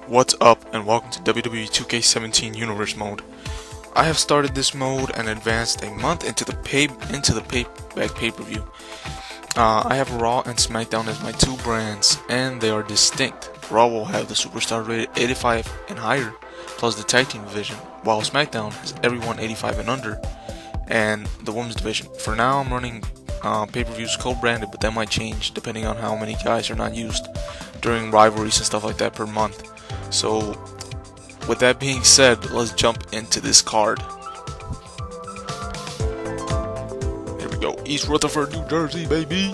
What's up, and welcome to WWE 2k17 Universe mode. I have started this mode and advanced a month into the Payback pay-per-view. I have Raw and SmackDown as my two brands, and they are distinct. Raw will have the superstar rated 85 and higher, plus the tag team division, while SmackDown has everyone 85 and under, and the women's division. For now, I'm running pay-per-views co-branded, but that might change depending on how many guys are not used during rivalries and stuff like that per month. So, with that being said, let's jump into this card. Here we go, East Rutherford, New Jersey, baby!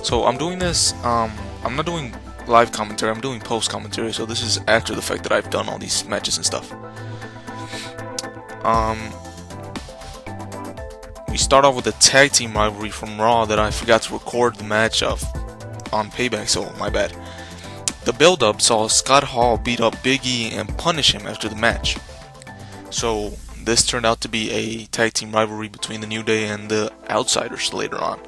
So, I'm doing this, I'm not doing live commentary, I'm doing post commentary, so this is after the fact that I've done all these matches and stuff. We start off with a tag team rivalry from Raw that I forgot to record the match of on Payback, so my bad. The build-up saw Scott Hall beat up Big E and punish him after the match. So this turned out to be a tag team rivalry between the New Day and the Outsiders later on.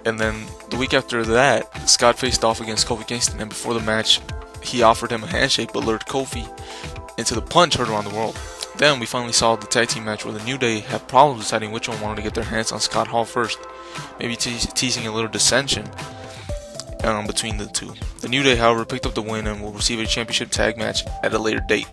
And then the week after that, Scott faced off against Kofi Kingston, and before the match, he offered him a handshake but lured Kofi into the punch heard around the world. Then we finally saw the tag team match where the New Day had problems deciding which one wanted to get their hands on Scott Hall first, maybe teasing a little dissension between the two. The New Day, however, picked up the win and will receive a championship tag match at a later date.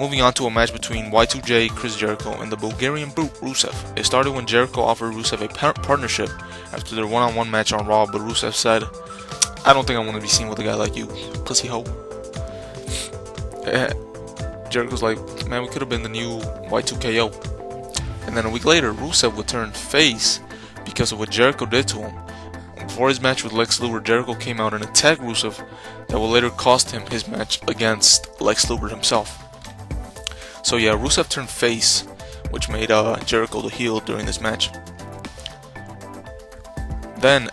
Moving on to a match between Y2J, Chris Jericho, and the Bulgarian Brute, Rusev. It started when Jericho offered Rusev a partnership after their one-on-one match on Raw, but Rusev said, "I don't think I want to be seen with a guy like you, pussy hoe." Jericho's like, "Man, we could have been the new Y2KO." And then a week later, Rusev would turn face because of what Jericho did to him. Before his match with Lex Luger, Jericho came out and attacked Rusev that will later cost him his match against Lex Luger himself. So yeah, Rusev turned face, which made Jericho the heel during this match. Then,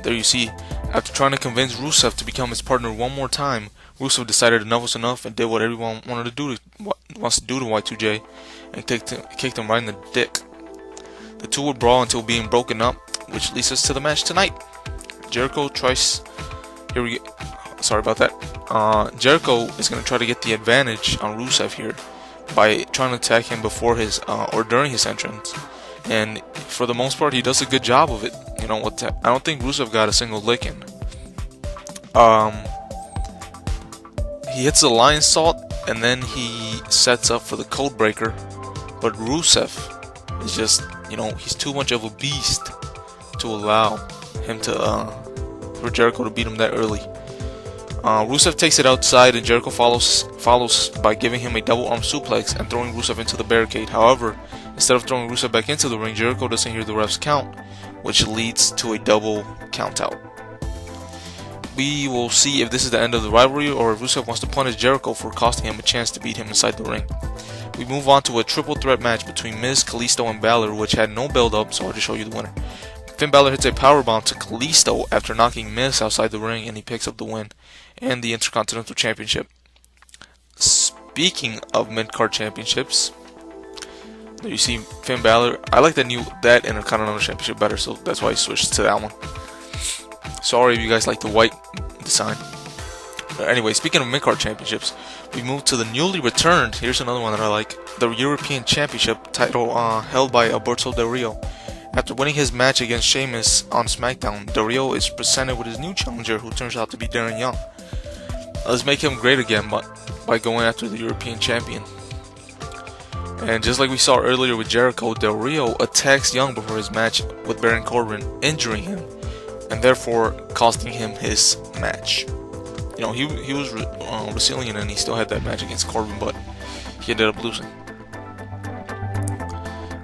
there you see, after trying to convince Rusev to become his partner one more time, Rusev decided enough was enough and did what everyone wants to do to Y2J, and kicked him right in the dick. The two would brawl until being broken up, which leads us to the match tonight. Jericho tries. Sorry about that. Jericho is going to try to get the advantage on Rusev here by trying to attack him before his or during his entrance, and for the most part, he does a good job of it. You know what? I don't think Rusev got a single lick in. He hits the lion salt and then he sets up for the code breaker, but Rusev is just, he's too much of a beast to allow him for Jericho to beat him that early. Rusev takes it outside and Jericho follows by giving him a double arm suplex and throwing Rusev into the barricade. However, instead of throwing Rusev back into the ring, Jericho doesn't hear the ref's count, which leads to a double count out. We will see if this is the end of the rivalry or if Rusev wants to punish Jericho for costing him a chance to beat him inside the ring. We move on to a triple threat match between Miz, Kalisto, and BALOR, which had no build up, so I'll just show you the winner. Finn Balor hits a powerbomb to Kalisto after knocking Miz outside the ring, and he picks up the win and the Intercontinental Championship. Speaking of mid-card championships, there you see Finn Balor. I like that Intercontinental Championship better, so that's why I switched to that one. Sorry if you guys like the white design. But anyway, speaking of mid-card championships, we move to the newly returned, here's another one that I like, the European Championship title held by Alberto Del Rio. After winning his match against Sheamus on SmackDown, Del Rio is presented with his new challenger, who turns out to be Darren Young. Let's make him great again by going after the European Champion. And just like we saw earlier with Jericho, Del Rio attacks Young before his match with Baron Corbin, injuring him, and therefore costing him his match. He was resilient and he still had that match against Corbin, but he ended up losing.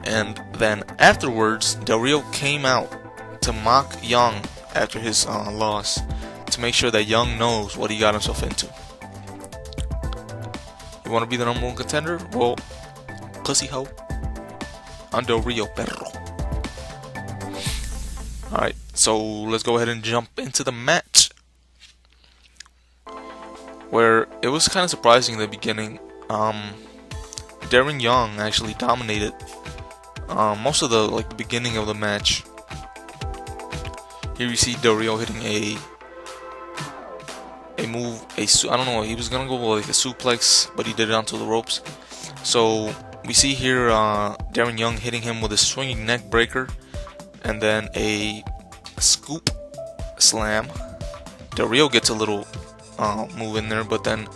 And then afterwards, Del Rio came out to mock Young after his loss to make sure that Young knows what he got himself into. You want to be the number one contender? Well, pussy hoe. I'm Del Rio, perro. Alright, so let's go ahead and jump into the match, where it was kind of surprising in the beginning. Darren Young actually dominated most of the beginning of the match. Here you see Del Rio hitting a move, I don't know, he was gonna go like a suplex, but he did it onto the ropes. So we see here Darren Young hitting him with a swinging neck breaker, and then a scoop slam. Del Rio gets a little move in there, but then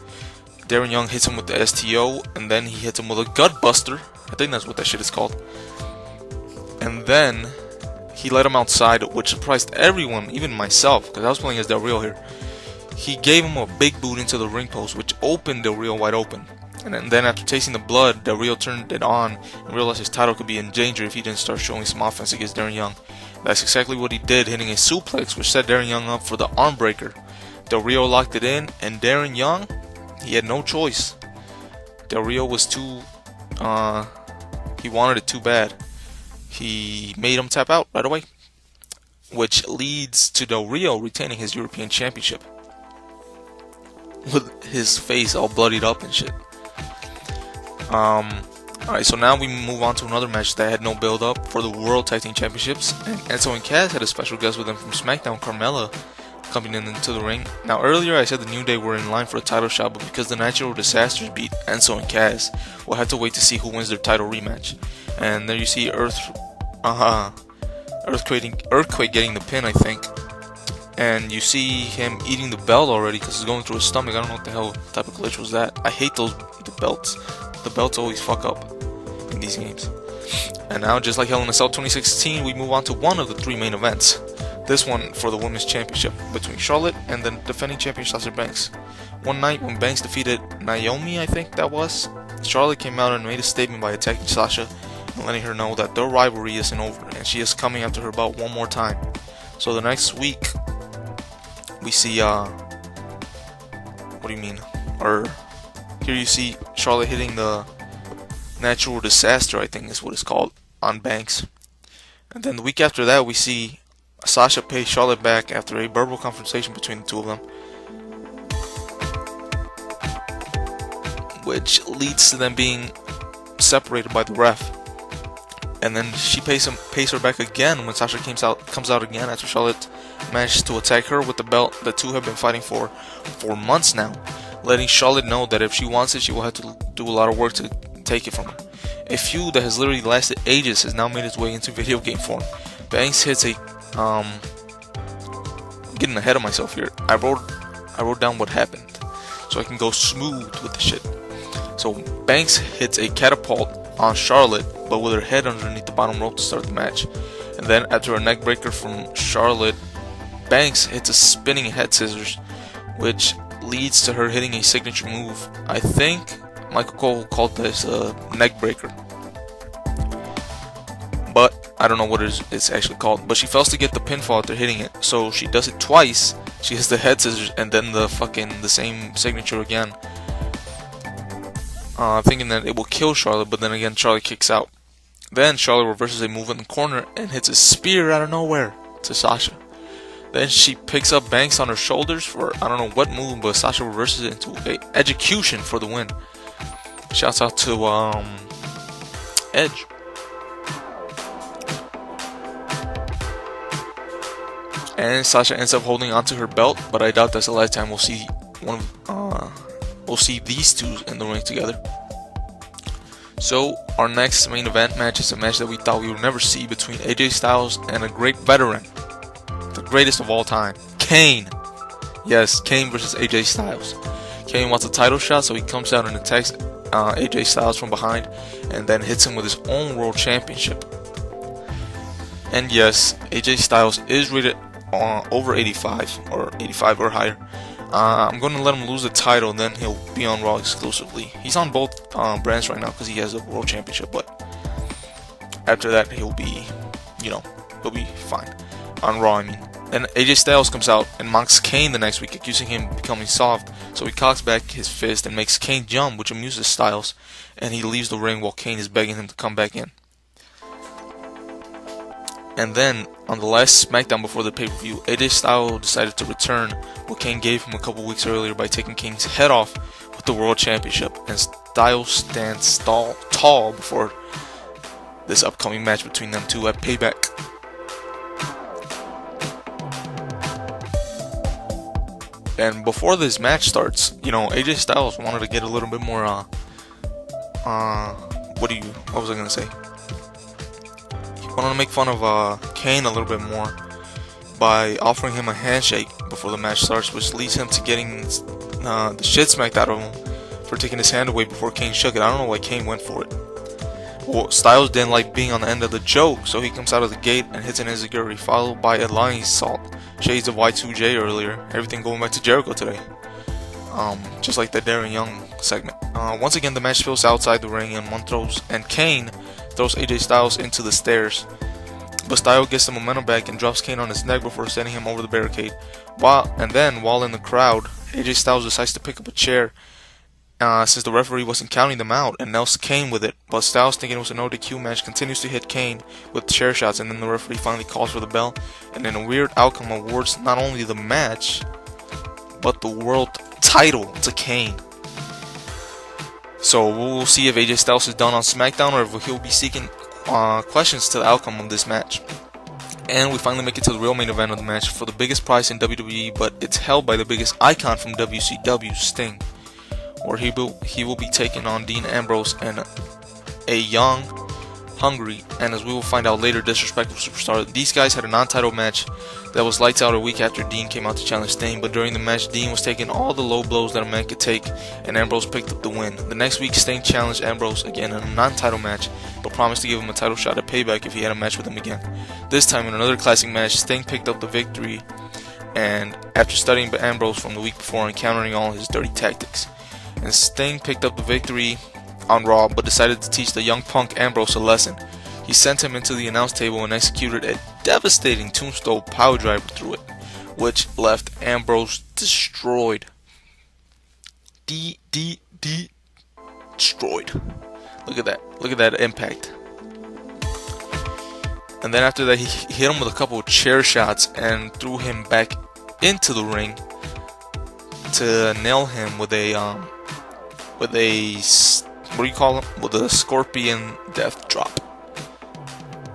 Darren Young hits him with the STO, and then he hits him with a gut buster. I think that's what that shit is called. And then he let him outside, which surprised everyone, even myself, because I was playing as Del Rio here. He gave him a big boot into the ring post, which opened Del Rio wide open. And then after tasting the blood, Del Rio turned it on and realized his title could be in danger if he didn't start showing some offense against Darren Young. That's exactly what he did, hitting a suplex, which set Darren Young up for the arm breaker. Del Rio locked it in, and Darren Young, he had no choice. Del Rio was too, he wanted it too bad. He made him tap out right away, which leads to Del Rio retaining his European Championship with his face all bloodied up and shit. Alright, so now we move on to another match that had no build up for the World Tag Team Championships. And Enzo and Cass had a special guest with them from SmackDown, Carmella, coming into the ring. Now earlier I said the New Day were in line for a title shot, but because the Natural Disasters beat Enzo and Cass, we'll have to wait to see who wins their title rematch. And there you see Earthquake getting the pin, I think. And you see him eating the belt already because it's going through his stomach. I don't know what the hell type of glitch was that. I hate the belts. The belts always fuck up in these games. And now, just like Hell in a Cell 2016, we move on to one of the 3 main events. This one for the Women's Championship between Charlotte and the defending champion Sasha Banks. One night when Banks defeated Naomi, I think that was, Charlotte came out and made a statement by attacking Sasha and letting her know that their rivalry isn't over and she is coming after her belt one more time. So the next week, we see, what do you mean? Or here you see Charlotte hitting the Natural Disaster, I think is what it's called, on Banks. And then the week after that, we see Sasha pay Charlotte back after a verbal confrontation between the two of them, which leads to them being separated by the ref. And then she pays her back again when Sasha comes out again after Charlotte managed to attack her with the belt the two have been fighting for months now, letting Charlotte know that if she wants it, she will have to do a lot of work to take it from her. A feud that has literally lasted ages has now made its way into video game form. Banks hits a getting ahead of myself here. I wrote down what happened so I can go smooth with the shit. So Banks hits a catapult on Charlotte, but with her head underneath the bottom rope to start the match. And then after a neck breaker from Charlotte, Banks hits a spinning head scissors, which leads to her hitting a signature move. I think Michael Cole called this a neck breaker, but I don't know what it's actually called. But she fails to get the pinfall after hitting it, so she does it twice. She hits the head scissors and then the same signature again, thinking that it will kill Charlotte, but then again Charlotte kicks out. Then Charlotte reverses a move in the corner and hits a spear out of nowhere to Sasha. Then she picks up Banks on her shoulders for I don't know what move, but Sasha reverses it into a execution for the win. Shouts out to Edge. And Sasha ends up holding onto her belt, but I doubt that's the last time we'll see these two in the ring together. So our next main event match is a match that we thought we would never see between AJ Styles and a great veteran, the greatest of all time, Kane. Yes, Kane versus AJ Styles. Kane wants a title shot, so he comes out and attacks AJ Styles from behind and then hits him with his own world championship. And yes, AJ Styles is rated over 85 or 85 or higher. I'm going to let him lose the title, and then he'll be on Raw exclusively. He's on both brands right now because he has a world championship, but after that he'll be fine on Raw, I mean. Then AJ Styles comes out and mocks Kane the next week, accusing him of becoming soft, so he cocks back his fist and makes Kane jump, which amuses Styles, and he leaves the ring while Kane is begging him to come back in. And then, on the last SmackDown before the pay-per-view, AJ Styles decided to return what Kane gave him a couple weeks earlier by taking Kane's head off with the World Championship, and Styles stands tall before this upcoming match between them two at Payback. And before this match starts, you know, AJ Styles wanted to get a little bit more, what was I gonna say? He wanted to make fun of Kane a little bit more by offering him a handshake before the match starts, which leads him to getting the shit smacked out of him for taking his hand away before Kane shook it. I don't know why Kane went for it. Well, Styles didn't like being on the end of the joke, so he comes out of the gate and hits an insecurity, followed by a lying assault. Shades of Y2J earlier. Everything going back to Jericho today. Just like the Darren Young segment. Once again, the match spills outside the ring, and Kane throws AJ Styles into the stairs. But Styles gets the momentum back and drops Kane on his neck before sending him over the barricade. While in the crowd, AJ Styles decides to pick up a chair since the referee wasn't counting them out, and nails Kane with it. But Styles, thinking it was a no DQ match, continues to hit Kane with chair shots, and then the referee finally calls for the bell, and in a weird outcome awards not only the match, but the world title to Kane. So we'll see if AJ Styles is done on SmackDown, or if he'll be seeking questions to the outcome of this match. And we finally make it to the real main event of the match for the biggest prize in WWE, but it's held by the biggest icon from WCW, Sting, where he will be taking on Dean Ambrose and a young, hungry, and as we will find out later, disrespectful superstar. These guys had a non-title match that was lights out a week after Dean came out to challenge Sting, but during the match, Dean was taking all the low blows that a man could take, and Ambrose picked up the win. The next week, Sting challenged Ambrose again in a non-title match, but promised to give him a title shot at Payback if he had a match with him again. This time, in another classic match, Sting picked up the victory, and after studying Ambrose from the week before and countering all his dirty tactics. And Sting picked up the victory on Raw, but decided to teach the young punk Ambrose a lesson. He sent him into the announce table and executed a devastating tombstone piledriver through it, which left Ambrose destroyed. Destroyed. Look at that. Look at that impact. And then after that, he hit him with a couple of chair shots and threw him back into the ring to nail him with a what do you call him? With a scorpion death drop,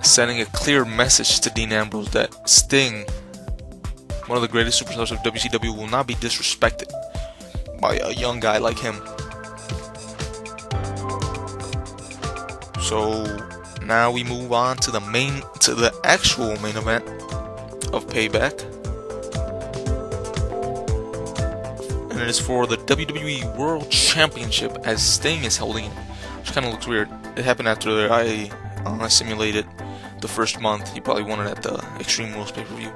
sending a clear message to Dean Ambrose that Sting, one of the greatest superstars of WCW, will not be disrespected by a young guy like him. So now we move on to the actual main event of Payback. And it is for the WWE World Championship, as Sting is holding it, which kind of looks weird. It happened after I simulated the first month. He probably won it at the Extreme Rules pay-per-view.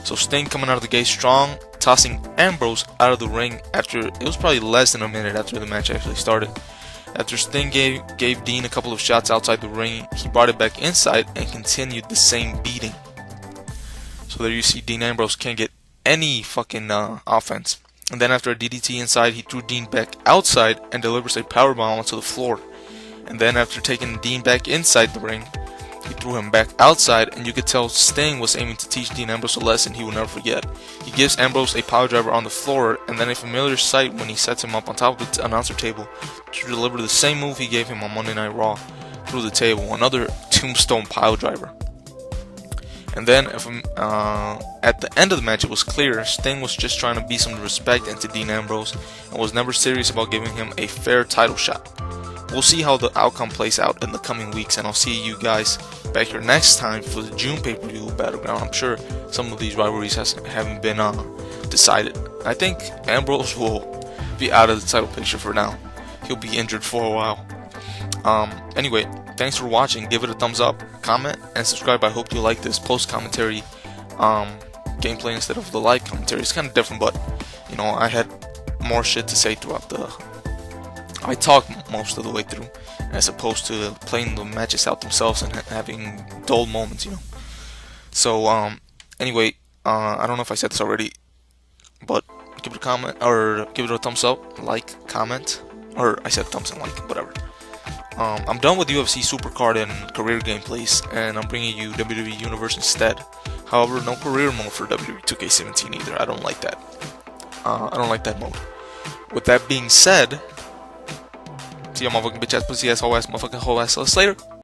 So Sting coming out of the gate strong, tossing Ambrose out of the ring after it was probably less than a minute after the match actually started. After Sting gave Dean a couple of shots outside the ring, he brought it back inside and continued the same beating. So there you see Dean Ambrose can't get any fucking offense. And then after a DDT inside, he threw Dean back outside and delivers a powerbomb onto the floor. And then after taking Dean back inside the ring, he threw him back outside, and you could tell Sting was aiming to teach Dean Ambrose a lesson he will never forget. He gives Ambrose a power driver on the floor, and then a familiar sight when he sets him up on top of the announcer table to deliver the same move he gave him on Monday Night Raw through the table, another tombstone pile driver. And then at the end of the match, it was clear Sting was just trying to be some respect into Dean Ambrose and was never serious about giving him a fair title shot. We'll see how the outcome plays out in the coming weeks, and I'll see you guys back here next time for the June pay-per-view Battleground. I'm sure some of these rivalries haven't been decided. I think Ambrose will be out of the title picture for now. He'll be injured for a while. Anyway, thanks for watching. Give it a thumbs up, comment, and subscribe. I hope you like this post-commentary gameplay instead of the live commentary. It's kind of different, but you know, I had more shit to say throughout I talk most of the way through, as opposed to playing the matches out themselves and having dull moments, you know. So anyway, I don't know if I said this already, but give it a comment, or give it a thumbs up, like, comment, or I said thumbs and like, whatever. I'm done with UFC Supercard and career gameplays, and I'm bringing you WWE Universe instead. However, no career mode for WWE 2k17 either. I don't like that. I don't like that mode. With that being said, see you motherfucking bitch ass, pussy ass, hoe ass, motherfucking hoe ass. See you later.